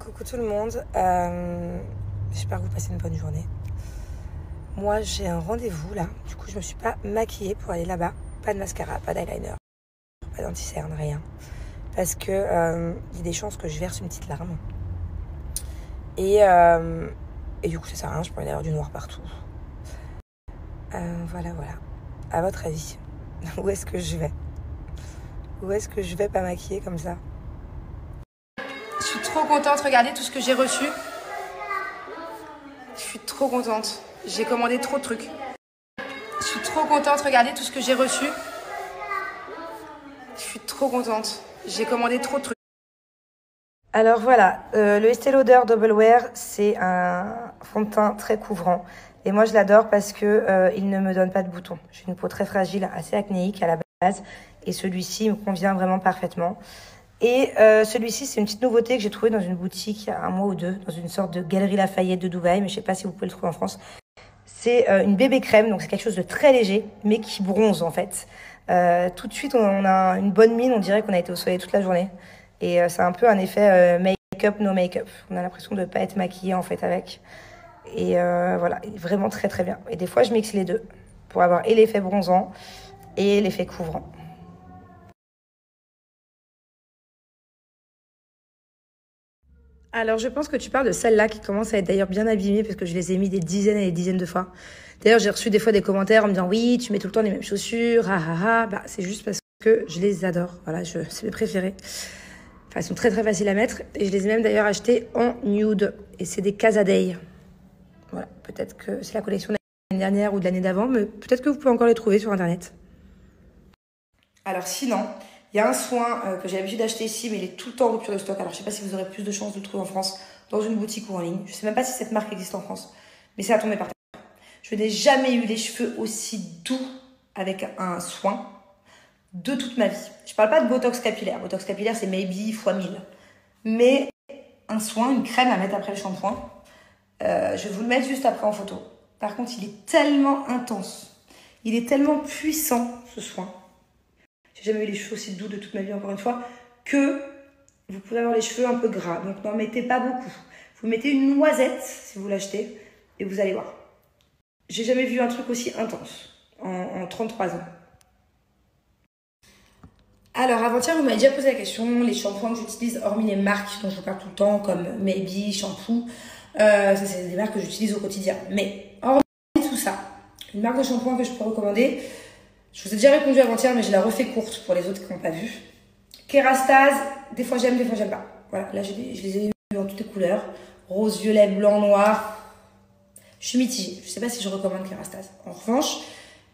Coucou tout le monde, j'espère que vous passez une bonne journée. Moi j'ai un rendez-vous là, du coup je me suis pas maquillée pour aller là-bas. Pas de mascara, pas d'eyeliner, pas d'anti-cerne, rien. Parce que il y a des chances que je verse une petite larme. Et du coup ça sert à rien, je pourrais aller avoir du noir partout. Voilà. À votre avis, où est-ce que je vais? Où est-ce que je vais pas maquiller comme ça? Je suis trop contente, regardez tout ce que j'ai reçu. Je suis trop contente. J'ai commandé trop de trucs. Je suis trop contente, regardez tout ce que j'ai reçu. Je suis trop contente. J'ai commandé trop de trucs. Alors voilà, le Estée Lauder Double Wear, c'est un fond de teint très couvrant. Et moi je l'adore parce que il ne me donne pas de boutons. J'ai une peau très fragile, assez acnéique à la base. Et celui-ci me convient vraiment parfaitement. Et celui-ci, c'est une petite nouveauté que j'ai trouvée dans une boutique il y a un mois ou deux, dans une sorte de Galerie Lafayette de Dubaï, mais je sais pas si vous pouvez le trouver en France. C'est une bébé crème, donc c'est quelque chose de très léger, mais qui bronze en fait. Tout de suite, on a une bonne mine, on dirait qu'on a été au soleil toute la journée. Et c'est un peu un effet make-up, no make-up. On a l'impression de ne pas être maquillé en fait avec. Et voilà, vraiment très très bien. Et des fois, je mixe les deux pour avoir et l'effet bronzant et l'effet couvrant. Alors, je pense que tu parles de celle-là qui commence à être d'ailleurs bien abîmée parce que je les ai mis des dizaines et des dizaines de fois. D'ailleurs, j'ai reçu des fois des commentaires en me disant « Oui, tu mets tout le temps les mêmes chaussures, ah ah ah ». Bah, c'est juste parce que je les adore. Voilà, c'est mes préférés. Enfin, elles sont très très faciles à mettre. Et je les ai même d'ailleurs achetées en nude. Et c'est des Casadei. Voilà, peut-être que c'est la collection de l'année dernière ou de l'année d'avant, mais peut-être que vous pouvez encore les trouver sur Internet. Alors sinon, il y a un soin que j'ai l'habitude d'acheter ici, mais il est tout le temps en rupture de stock. Alors, je sais pas si vous aurez plus de chance de le trouver en France, dans une boutique ou en ligne. Je sais même pas si cette marque existe en France, mais c'est à tomber par terre. Je n'ai jamais eu les cheveux aussi doux avec un soin de toute ma vie. Je parle pas de Botox capillaire. Botox capillaire, c'est maybe x 1000. Mais un soin, une crème à mettre après le shampoing. Je vais vous le mettre juste après en photo. Par contre, il est tellement intense. Il est tellement puissant, ce soin. J'ai jamais eu les cheveux aussi doux de toute ma vie, encore une fois, que vous pouvez avoir les cheveux un peu gras. Donc, n'en mettez pas beaucoup. Vous mettez une noisette, si vous l'achetez, et vous allez voir. J'ai jamais vu un truc aussi intense en 33 ans. Alors, avant-hier, vous m'avez déjà posé la question, les shampoings que j'utilise, hormis les marques dont je vous parle tout le temps, comme Maybe, Shampoo, ça, c'est des marques que j'utilise au quotidien. Mais, hormis tout ça, une marque de shampoing que je peux recommander, je vous ai déjà répondu avant-hier, mais je la refais courte pour les autres qui n'ont pas vu. Kerastase, des fois j'aime, des fois j'aime pas. Voilà, là je les ai eu en toutes les couleurs. Rose, violet, blanc, noir. Je suis mitigée. Je sais pas si je recommande Kerastase. En revanche,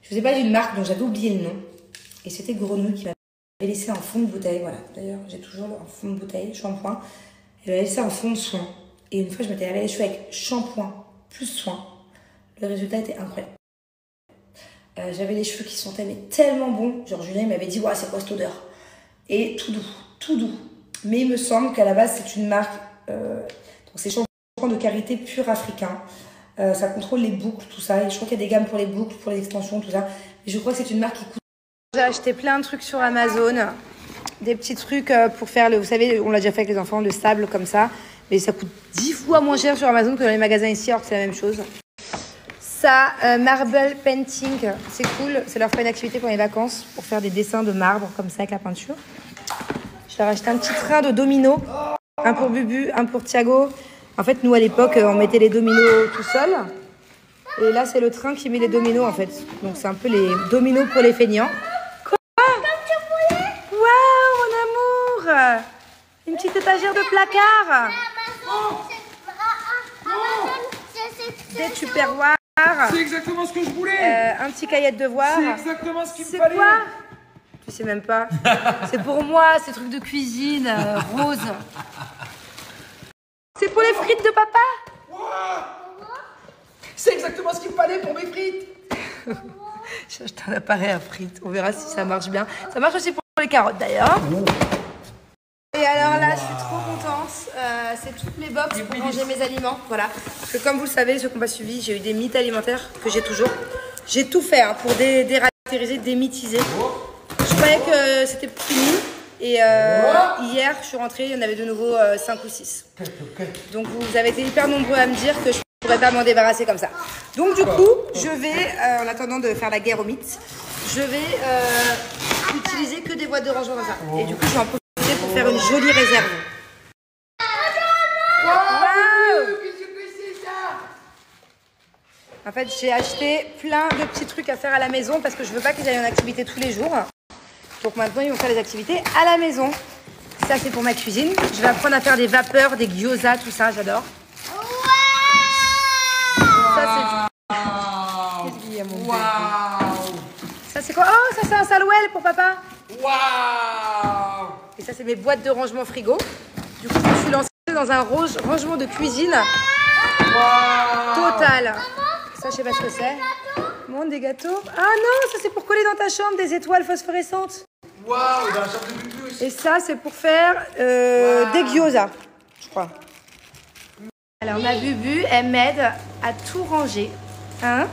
je vous ai pas dit une marque dont j'avais oublié le nom. Et c'était Grenouille qui m'avait laissé un fond de bouteille. Voilà, d'ailleurs j'ai toujours un fond de bouteille, shampoing. Elle m'avait laissé un fond de soin. Et une fois je m'étais lavé les cheveux avec shampoing plus soin. Le résultat était incroyable. J'avais les cheveux qui sentaient mais tellement bons. Genre Julien m'avait dit ouais, c'est quoi cette odeur? Et tout doux. Mais il me semble qu'à la base c'est une marque, donc c'est shampoing de karité pur africain. Ça contrôle les boucles, tout ça. Et je crois qu'il y a des gammes pour les boucles, pour les extensions, tout ça. Et je crois que c'est une marque qui coûte. J'ai acheté plein de trucs sur Amazon, des petits trucs pour faire le, vous savez, on l'a déjà fait avec les enfants, le sable comme ça. Mais ça coûte 10 fois moins cher sur Amazon que dans les magasins ici, alors que c'est la même chose. Ça, marble painting, c'est cool. C'est leur fait une activité pour les vacances, pour faire des dessins de marbre comme ça avec la peinture. Je leur ai acheté un petit train de dominos, un pour Bubu, un pour Thiago. En fait, nous à l'époque, on mettait les dominos tout seul. Et là, c'est le train qui met les dominos en fait. Donc c'est un peu les dominos pour les feignants. Quoi? Waouh, mon amour! Une petite étagère de placard. Des tupperwares. C'est exactement ce que je voulais. Un petit cahier de devoirs. C'est exactement ce qu'il me fallait. C'est quoi? Tu sais même pas. C'est pour moi, ces trucs de cuisine rose. C'est pour les frites de papa. Wow. C'est exactement ce qu'il me fallait pour mes frites. J'ai acheté un appareil à frites. On verra si ça marche bien. Ça marche aussi pour les carottes d'ailleurs. Et alors là, je suis trop contente. C'est toutes mes box pour ranger mes aliments. Voilà. Parce que comme vous le savez, ceux qui n'ont pas suivi, j'ai eu des mythes alimentaires que j'ai toujours. J'ai tout fait hein, pour dératériser, démythiser. Je croyais que c'était fini. Et hier, je suis rentrée, il y en avait de nouveau 5 ou 6. Donc vous avez été hyper nombreux à me dire que je ne pourrais pas m'en débarrasser comme ça. Donc du coup, je vais, en attendant de faire la guerre aux mythes, je vais utiliser que des boîtes de rangement comme ça. Et du coup, je vais en profiter pour faire une jolie réserve. En fait, j'ai acheté plein de petits trucs à faire à la maison parce que je veux pas qu'ils aillent en activité tous les jours. Donc maintenant, ils vont faire des activités à la maison. Ça, c'est pour ma cuisine. Je vais apprendre à faire des vapeurs, des gyoza, tout ça, j'adore. Ça, c'est... Qu'est-ce qu'il y a, mon bébé ? Ça, c'est quoi ? Oh, ça, c'est un salouel pour papa. Et ça, c'est mes boîtes de rangement frigo. Du coup, je me suis lancée dans un rangement de cuisine total. Ça, je sais pas ce que c'est. Monde des gâteaux. Ah non, ça, c'est pour coller dans ta chambre des étoiles phosphorescentes. Waouh, dans la chambre de Bubu aussi. Et ça, c'est pour faire des gyoza, je crois. Alors, ma Bubu, elle m'aide à tout ranger. Hein ?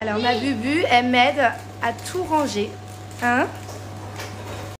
Alors, ma Bubu, elle m'aide à tout ranger. Hein ?